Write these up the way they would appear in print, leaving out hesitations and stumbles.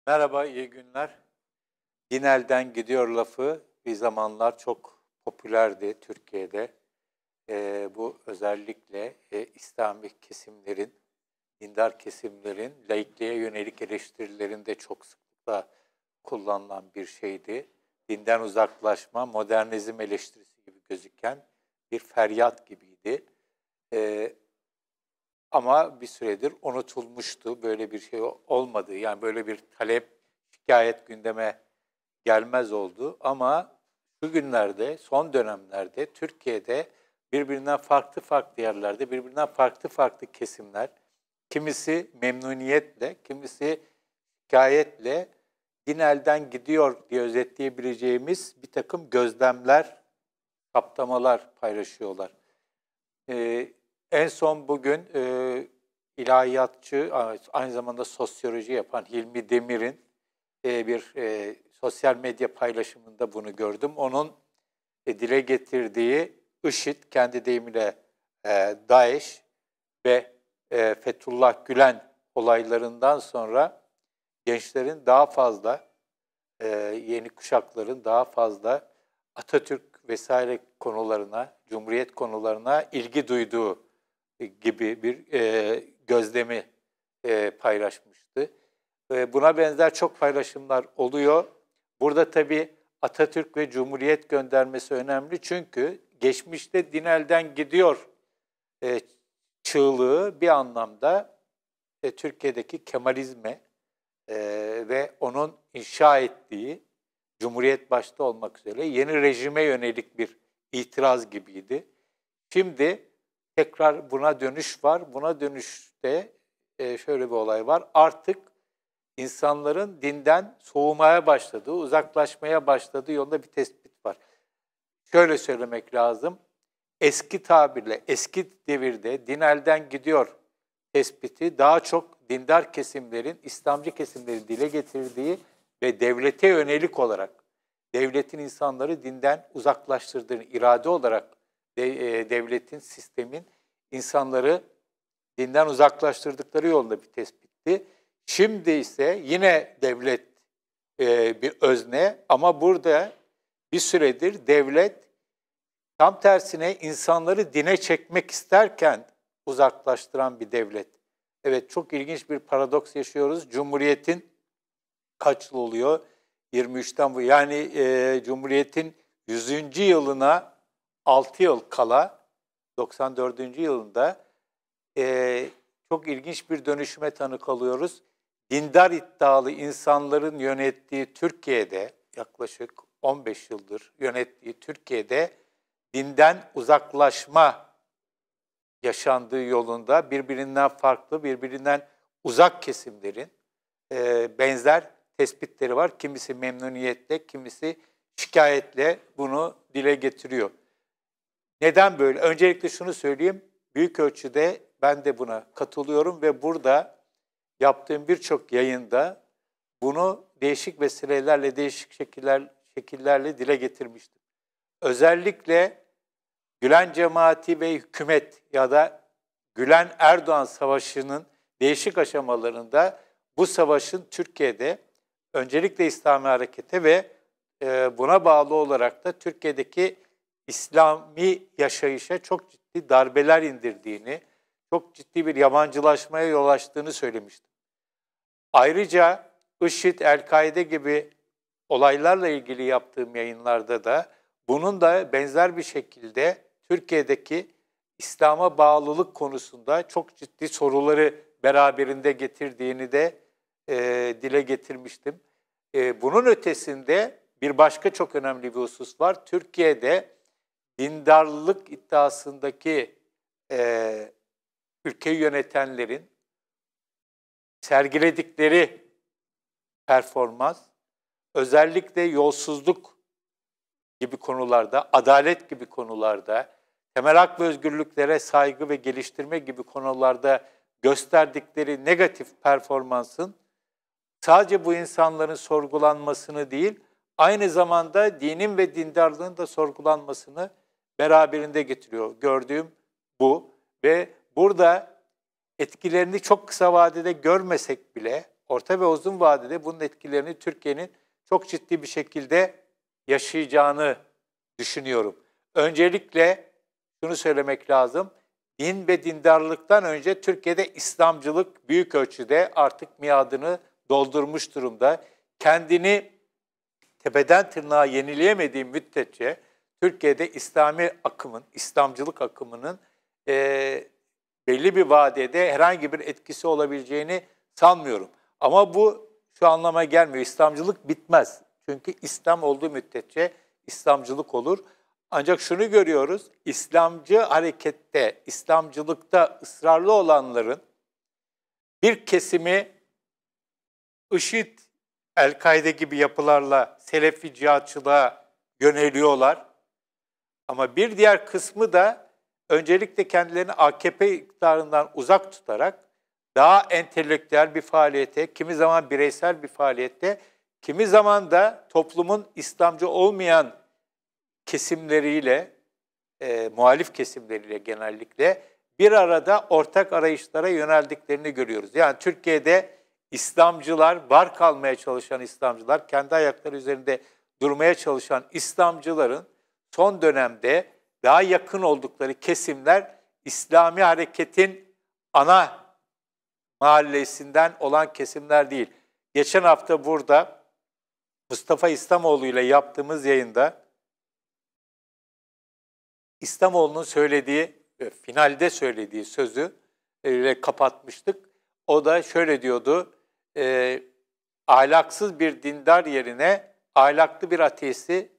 Merhaba, iyi günler. Din elden gidiyor lafı bir zamanlar çok popülerdi Türkiye'de. Bu özellikle İslami kesimlerin, dindar kesimlerin laikliğe yönelik eleştirilerinde çok sıklıkla kullanılan bir şeydi. Dinden uzaklaşma, modernizm eleştirisi gibi gözüken bir feryat gibiydi. Eee, Ama bir süredir unutulmuştu. Böyle bir şey olmadı. Yani böyle bir talep, şikayet gündeme gelmez oldu. Ama şu günlerde, son dönemlerde Türkiye'de birbirinden farklı farklı yerlerde, birbirinden farklı farklı kesimler, kimisi memnuniyetle, kimisi şikayetle din elden gidiyor diye özetleyebileceğimiz bir takım gözlemler, saptamalar paylaşıyorlar. Eee, En son bugün ilahiyatçı, aynı zamanda sosyoloji yapan Hilmi Demir'in bir sosyal medya paylaşımında bunu gördüm. Onun dile getirdiği IŞİD, kendi deyimiyle DAEŞ ve Fethullah Gülen olaylarından sonra gençlerin daha fazla, yeni kuşakların daha fazla Atatürk vesaire konularına, Cumhuriyet konularına ilgi duyduğu gibi bir gözlemi paylaşmıştı. Buna benzer çok paylaşımlar oluyor. Burada tabii Atatürk ve Cumhuriyet göndermesi önemli çünkü geçmişte din elden gidiyor e, çığlığı bir anlamda Türkiye'deki Kemalizme e, ve onun inşa ettiği Cumhuriyet başta olmak üzere yeni rejime yönelik bir itiraz gibiydi. Şimdi tekrar buna dönüş var. Buna dönüşte şöyle bir olay var. Artık insanların dinden soğumaya başladığı, uzaklaşmaya başladığı yolunda bir tespit var. Şöyle söylemek lazım. Eski tabirle, eski devirde din elden gidiyor tespiti daha çok dindar kesimlerin, İslamcı kesimlerin dile getirdiği ve devlete yönelik olarak, devletin insanları dinden uzaklaştırdığını, irade olarak devletin, sistemin insanları dinden uzaklaştırdıkları yolunda bir tespitti. Şimdi ise yine devlet bir özne ama burada bir süredir devlet tam tersine insanları dine çekmek isterken uzaklaştıran bir devlet. Evet, çok ilginç bir paradoks yaşıyoruz. Cumhuriyet'in kaç yıl oluyor? 23'ten bu. Yani Cumhuriyet'in 100. yılına 6 yıl kala 94. yılında çok ilginç bir dönüşüme tanık oluyoruz. Dindar iddialı insanların yönettiği Türkiye'de, yaklaşık 15 yıldır yönettiği Türkiye'de dinden uzaklaşma yaşandığı yolunda birbirinden farklı, birbirinden uzak kesimlerin benzer tespitleri var. Kimisi memnuniyetle, kimisi şikayetle bunu dile getiriyor. Neden böyle? Öncelikle şunu söyleyeyim, büyük ölçüde ben de buna katılıyorum ve burada yaptığım birçok yayında bunu değişik vesilelerle, değişik şekillerle dile getirmiştim. Özellikle Gülen cemaati ve hükümet ya da Gülen-Erdoğan savaşının değişik aşamalarında bu savaşın Türkiye'de öncelikle İslami harekete ve buna bağlı olarak da Türkiye'deki İslami yaşayışa çok ciddi darbeler indirdiğini, çok ciddi bir yabancılaşmaya yol açtığını söylemiştim. Ayrıca IŞİD, El-Kaide gibi olaylarla ilgili yaptığım yayınlarda da bunun da benzer bir şekilde Türkiye'deki İslam'a bağlılık konusunda çok ciddi soruları beraberinde getirdiğini de dile getirmiştim. Bunun ötesinde bir başka çok önemli bir husus var. Türkiye'de dindarlık iddiasındaki ülkeyi yönetenlerin sergiledikleri performans, özellikle yolsuzluk gibi konularda, adalet gibi konularda, temel hak ve özgürlüklere saygı ve geliştirme gibi konularda gösterdikleri negatif performansın sadece bu insanların sorgulanmasını değil, aynı zamanda dinin ve dindarlığın da sorgulanmasını beraberinde getiriyor. Gördüğüm bu ve burada etkilerini çok kısa vadede görmesek bile orta ve uzun vadede bunun etkilerini Türkiye'nin çok ciddi bir şekilde yaşayacağını düşünüyorum. Öncelikle şunu söylemek lazım. Din ve dindarlıktan önce Türkiye'de İslamcılık büyük ölçüde artık miadını doldurmuş durumda. Kendini tepeden tırnağa yenileyemediği müddetçe Türkiye'de İslami akımın, İslamcılık akımının belli bir vadede herhangi bir etkisi olabileceğini sanmıyorum. Ama bu şu anlama gelmiyor. İslamcılık bitmez. Çünkü İslam olduğu müddetçe İslamcılık olur. Ancak şunu görüyoruz, İslamcı harekette, İslamcılıkta ısrarlı olanların bir kesimi IŞİD, El-Kaide gibi yapılarla Selefi cihatçılığa yöneliyorlar. Ama bir diğer kısmı da öncelikle kendilerini AKP iktidarından uzak tutarak daha entelektüel bir faaliyete, kimi zaman bireysel bir faaliyette, kimi zaman da toplumun İslamcı olmayan kesimleriyle, muhalif kesimleriyle genellikle bir arada ortak arayışlara yöneldiklerini görüyoruz. Yani Türkiye'de İslamcılar, var kalmaya çalışan İslamcılar, kendi ayakları üzerinde durmaya çalışan İslamcıların son dönemde daha yakın oldukları kesimler İslami hareketin ana mahallesinden olan kesimler değil. Geçen hafta burada Mustafa İslamoğlu ile yaptığımız yayında İslamoğlu'nun söylediği, finalde söylediği sözü kapatmıştık. O da şöyle diyordu, ahlaksız bir dindar yerine ahlaklı bir ateisti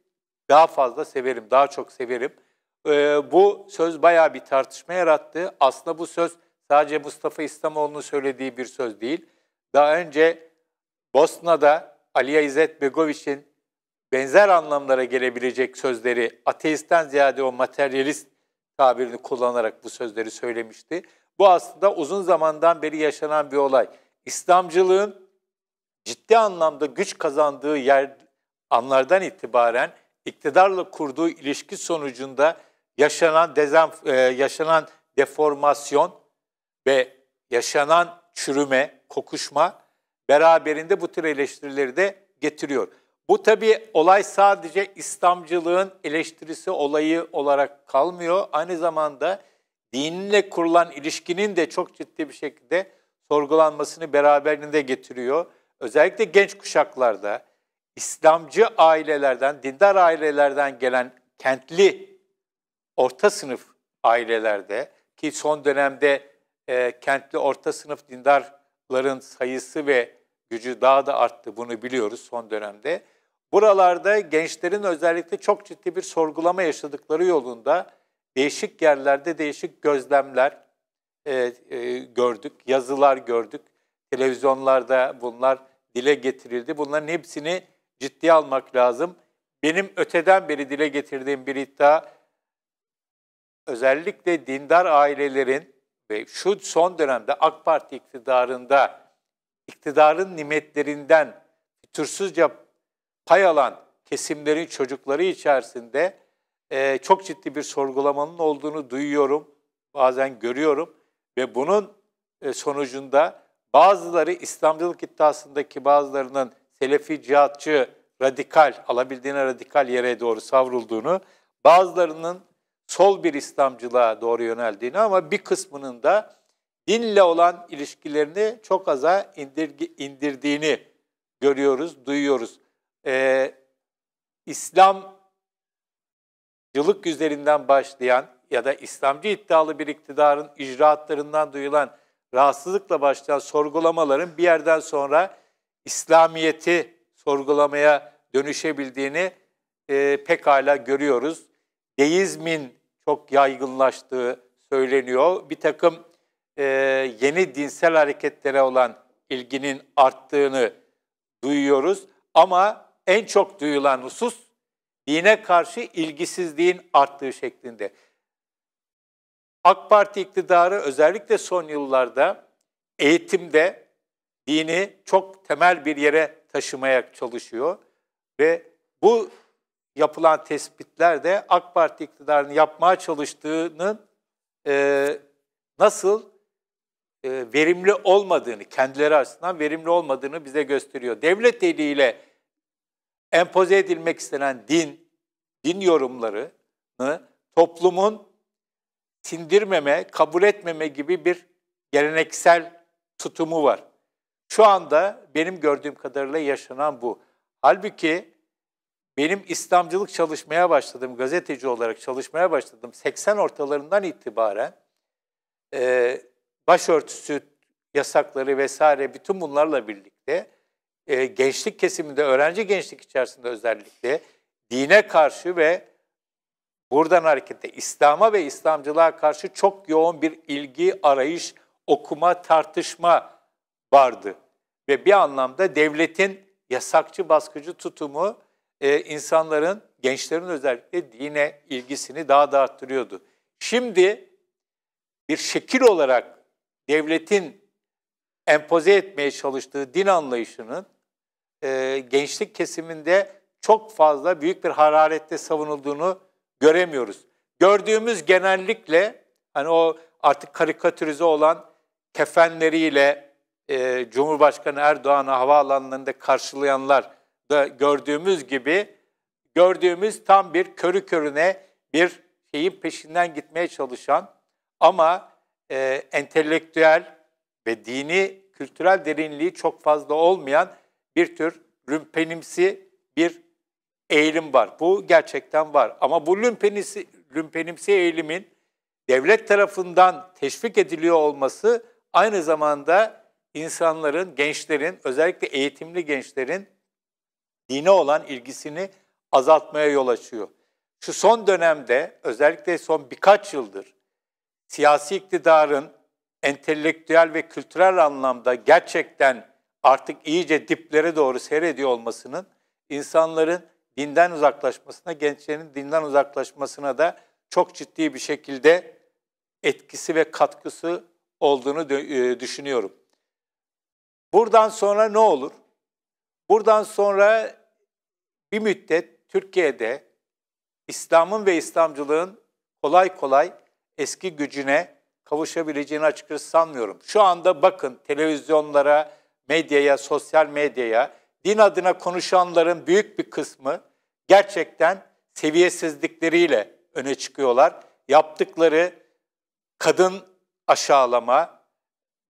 daha fazla severim, daha çok severim. Bu söz bayağı bir tartışma yarattı. Aslında bu söz sadece Mustafa İslamoğlu'nun söylediği bir söz değil. Daha önce Bosna'da Alija İzetbegović'in benzer anlamlara gelebilecek sözleri, ateistten ziyade o materyalist tabirini kullanarak bu sözleri söylemişti. Bu aslında uzun zamandan beri yaşanan bir olay. İslamcılığın ciddi anlamda güç kazandığı anlardan itibaren iktidarla kurduğu ilişki sonucunda yaşanan deformasyon ve yaşanan çürüme, kokuşma beraberinde bu tür eleştirileri de getiriyor. Bu tabii olay sadece İslamcılığın eleştirisi olayı olarak kalmıyor. Aynı zamanda dinle kurulan ilişkinin de çok ciddi bir şekilde sorgulanmasını beraberinde getiriyor. Özellikle genç kuşaklarda İslamcı ailelerden, dindar ailelerden gelen kentli orta sınıf ailelerde ki son dönemde kentli orta sınıf dindarların sayısı ve gücü daha da arttı, bunu biliyoruz son dönemde. Buralarda gençlerin özellikle çok ciddi bir sorgulama yaşadıkları yolunda değişik yerlerde değişik gözlemler gördük, yazılar gördük. Televizyonlarda bunlar dile getirildi. Bunların hepsini ciddiye almak lazım. Benim öteden beri dile getirdiğim bir iddia, özellikle dindar ailelerin ve şu son dönemde AK Parti iktidarın nimetlerinden fütursuzca pay alan kesimlerin çocukları içerisinde çok ciddi bir sorgulamanın olduğunu duyuyorum, bazen görüyorum ve bunun sonucunda bazıları İslamcılık iddiasındaki bazılarının Selefi, cihatçı, radikal, alabildiğine radikal yere doğru savrulduğunu, bazılarının sol bir İslamcılığa doğru yöneldiğini ama bir kısmının da dinle olan ilişkilerini çok aza indirdiğini görüyoruz, duyuyoruz. İslamcılık üzerinden başlayan ya da İslamcı iddialı bir iktidarın icraatlarından duyulan rahatsızlıkla başlayan sorgulamaların bir yerden sonra İslamiyet'i sorgulamaya dönüşebildiğini pekala görüyoruz. Deizmin çok yaygınlaştığı söyleniyor. Bir takım yeni dinsel hareketlere olan ilginin arttığını duyuyoruz. Ama en çok duyulan husus dine karşı ilgisizliğin arttığı şeklinde. AK Parti iktidarı özellikle son yıllarda eğitimde dini çok temel bir yere taşımaya çalışıyor ve bu yapılan tespitler de AK Parti iktidarının yapmaya çalıştığının nasıl verimli olmadığını, kendileri açısından verimli olmadığını bize gösteriyor. Devlet eliyle empoze edilmek istenen din yorumlarını toplumun sindirmeme, kabul etmeme gibi bir geleneksel tutumu var. Şu anda benim gördüğüm kadarıyla yaşanan bu. Halbuki benim İslamcılık çalışmaya başladım, gazeteci olarak çalışmaya başladım. 80 ortalarından itibaren başörtüsü yasakları vesaire bütün bunlarla birlikte gençlik kesiminde, öğrenci gençlik içerisinde özellikle dine karşı ve buradan hareketle İslam'a ve İslamcılığa karşı çok yoğun bir ilgi, arayış, okuma, tartışma vardı. Ve bir anlamda devletin yasakçı, baskıcı tutumu insanların, gençlerin özellikle dine ilgisini daha da arttırıyordu. Şimdi bir şekil olarak devletin empoze etmeye çalıştığı din anlayışının gençlik kesiminde çok fazla büyük bir hararetle savunulduğunu göremiyoruz. Gördüğümüz genellikle hani o artık karikatürize olan kefenleriyle Cumhurbaşkanı Erdoğan'ı havaalanlarında karşılayanlar da gördüğümüz tam bir körü körüne bir şeyin peşinden gitmeye çalışan ama entelektüel ve dini, kültürel derinliği çok fazla olmayan bir tür lümpenimsi bir eğilim var. Bu gerçekten var. Ama bu lümpenimsi eğilimin devlet tarafından teşvik ediliyor olması aynı zamanda insanların, gençlerin, özellikle eğitimli gençlerin dine olan ilgisini azaltmaya yol açıyor. Şu son dönemde, özellikle son birkaç yıldır siyasi iktidarın entelektüel ve kültürel anlamda gerçekten artık iyice diplere doğru seyrediyor olmasının insanların dinden uzaklaşmasına, gençlerin dinden uzaklaşmasına da çok ciddi bir şekilde etkisi ve katkısı olduğunu düşünüyorum. Buradan sonra ne olur? Buradan sonra bir müddet Türkiye'de İslam'ın ve İslamcılığın kolay kolay eski gücüne kavuşabileceğini açıkçası sanmıyorum. Şu anda bakın televizyonlara, medyaya, sosyal medyaya din adına konuşanların büyük bir kısmı gerçekten seviyesizlikleriyle öne çıkıyorlar. Yaptıkları kadın aşağılama,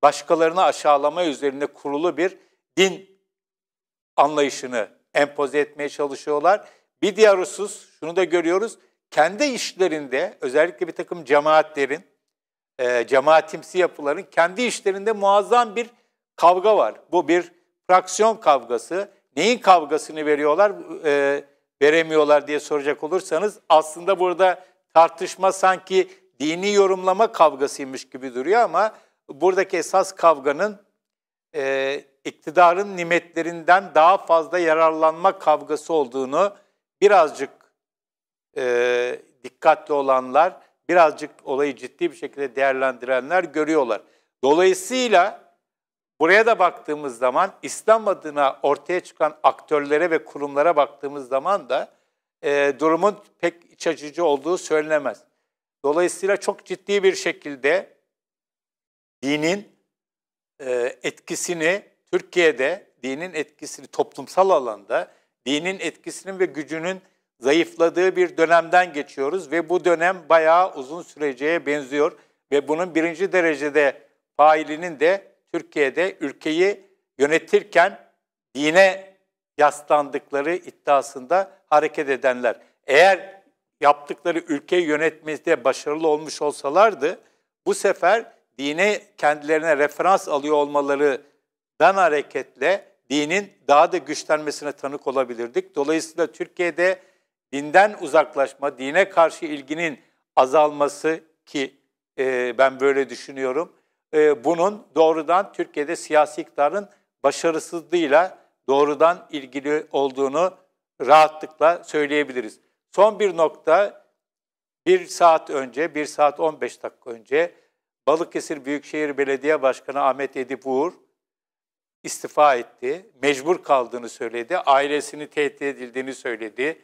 başkalarını aşağılama üzerine kurulu bir din anlayışını empoze etmeye çalışıyorlar. Bir diğer husus, şunu da görüyoruz, kendi işlerinde özellikle bir takım cemaatlerin, cemaatimsi yapıların kendi işlerinde muazzam bir kavga var. Bu bir fraksiyon kavgası. Neyin kavgasını veremiyorlar diye soracak olursanız aslında burada tartışma sanki dini yorumlama kavgasıymış gibi duruyor ama buradaki esas kavganın iktidarın nimetlerinden daha fazla yararlanma kavgası olduğunu birazcık dikkatli olanlar, birazcık olayı ciddi bir şekilde değerlendirenler görüyorlar. Dolayısıyla buraya da baktığımız zaman İslam adına ortaya çıkan aktörlere ve kurumlara baktığımız zaman da durumun pek iç açıcı olduğu söylenemez. Dolayısıyla çok ciddi bir şekilde dinin etkisini Türkiye'de, dinin etkisini toplumsal alanda, dinin etkisinin ve gücünün zayıfladığı bir dönemden geçiyoruz ve bu dönem bayağı uzun süreceğe benziyor ve bunun birinci derecede failinin de Türkiye'de ülkeyi yönetirken dine yaslandıkları iddiasında hareket edenler. Eğer yaptıkları ülkeyi yönetmede başarılı olmuş olsalardı bu sefer dine kendilerine referans alıyor olmalarından hareketle dinin daha da güçlenmesine tanık olabilirdik. Dolayısıyla Türkiye'de dinden uzaklaşma, dine karşı ilginin azalması ki ben böyle düşünüyorum. Bunun doğrudan Türkiye'de siyasi iktidarın başarısızlığıyla doğrudan ilgili olduğunu rahatlıkla söyleyebiliriz. Son bir nokta, 1 saat 15 dakika önce Balıkesir Büyükşehir Belediye Başkanı Ahmet Edip Uğur istifa etti. Mecbur kaldığını söyledi. Ailesini tehdit edildiğini söyledi.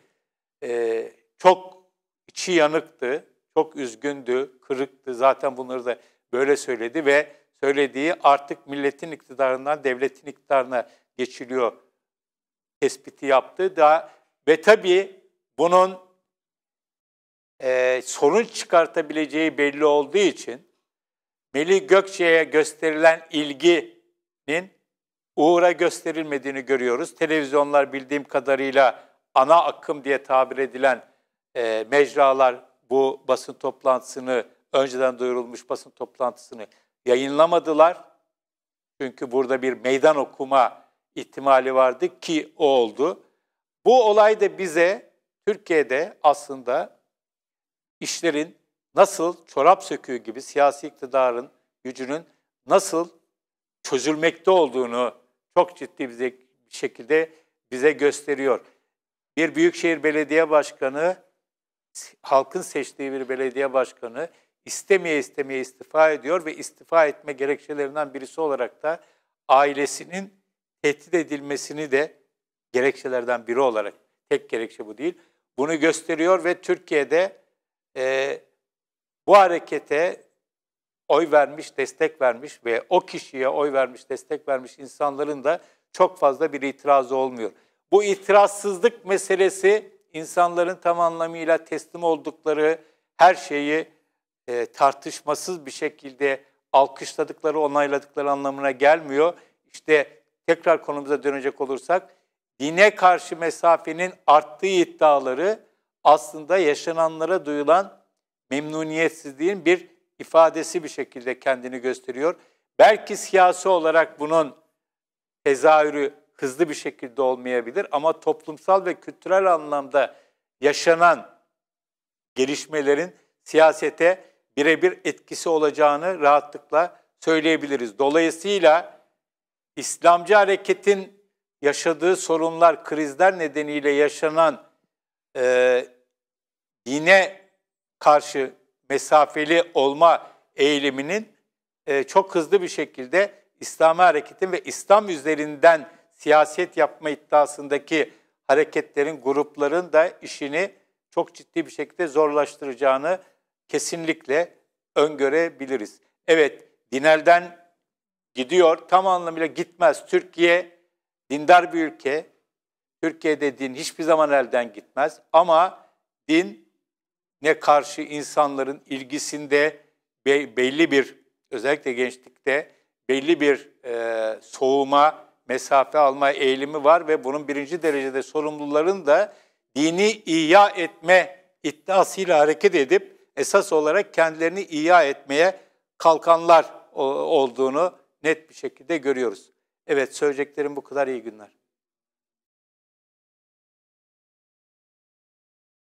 Çok içi yanıktı, çok üzgündü, kırıktı. Zaten bunları da böyle söyledi ve söylediği artık milletin iktidarından devletin iktidarına geçiliyor tespiti yaptı. Ve tabii bunun sorun çıkartabileceği belli olduğu için Melih Gökçe'ye gösterilen ilginin uğra gösterilmediğini görüyoruz. Televizyonlar bildiğim kadarıyla ana akım diye tabir edilen mecralar bu basın toplantısını, önceden duyurulmuş basın toplantısını yayınlamadılar. Çünkü burada bir meydan okuma ihtimali vardı ki o oldu. Bu olay da bize Türkiye'de aslında işlerin nasıl çorap söküğü gibi siyasi iktidarın gücünün nasıl çözülmekte olduğunu çok ciddi bir şekilde bize gösteriyor. Bir büyükşehir belediye başkanı, halkın seçtiği bir belediye başkanı istemeye istifa ediyor ve istifa etme gerekçelerinden birisi olarak da ailesinin tehdit edilmesini de gerekçelerden biri olarak, tek gerekçe bu değil, bunu gösteriyor ve Türkiye'de bu harekete oy vermiş, destek vermiş ve o kişiye oy vermiş, destek vermiş insanların da çok fazla bir itirazı olmuyor. Bu itirazsızlık meselesi insanların tam anlamıyla teslim oldukları her şeyi tartışmasız bir şekilde alkışladıkları, onayladıkları anlamına gelmiyor. İşte tekrar konumuza dönecek olursak, dine karşı mesafenin arttığı iddiaları aslında yaşananlara duyulan memnuniyetsizliğin bir ifadesi bir şekilde kendini gösteriyor. Belki siyasi olarak bunun tezahürü hızlı bir şekilde olmayabilir ama toplumsal ve kültürel anlamda yaşanan gelişmelerin siyasete birebir etkisi olacağını rahatlıkla söyleyebiliriz. Dolayısıyla İslamcı hareketin yaşadığı sorunlar, krizler nedeniyle yaşanan dine karşı mesafeli olma eğiliminin çok hızlı bir şekilde İslami hareketin ve İslam üzerinden siyaset yapma iddiasındaki hareketlerin, grupların da işini çok ciddi bir şekilde zorlaştıracağını kesinlikle öngörebiliriz. Evet, din elden gidiyor, tam anlamıyla gitmez. Türkiye dindar bir ülke. Türkiye'de din hiçbir zaman elden gitmez ama dine karşı insanların ilgisinde belli bir, özellikle gençlikte belli bir soğuma, mesafe alma eğilimi var ve bunun birinci derecede sorumluların da dini ihya etme iddiasıyla hareket edip esas olarak kendilerini ihya etmeye kalkanlar olduğunu net bir şekilde görüyoruz. Evet, söyleyeceklerim bu kadar. İyi günler.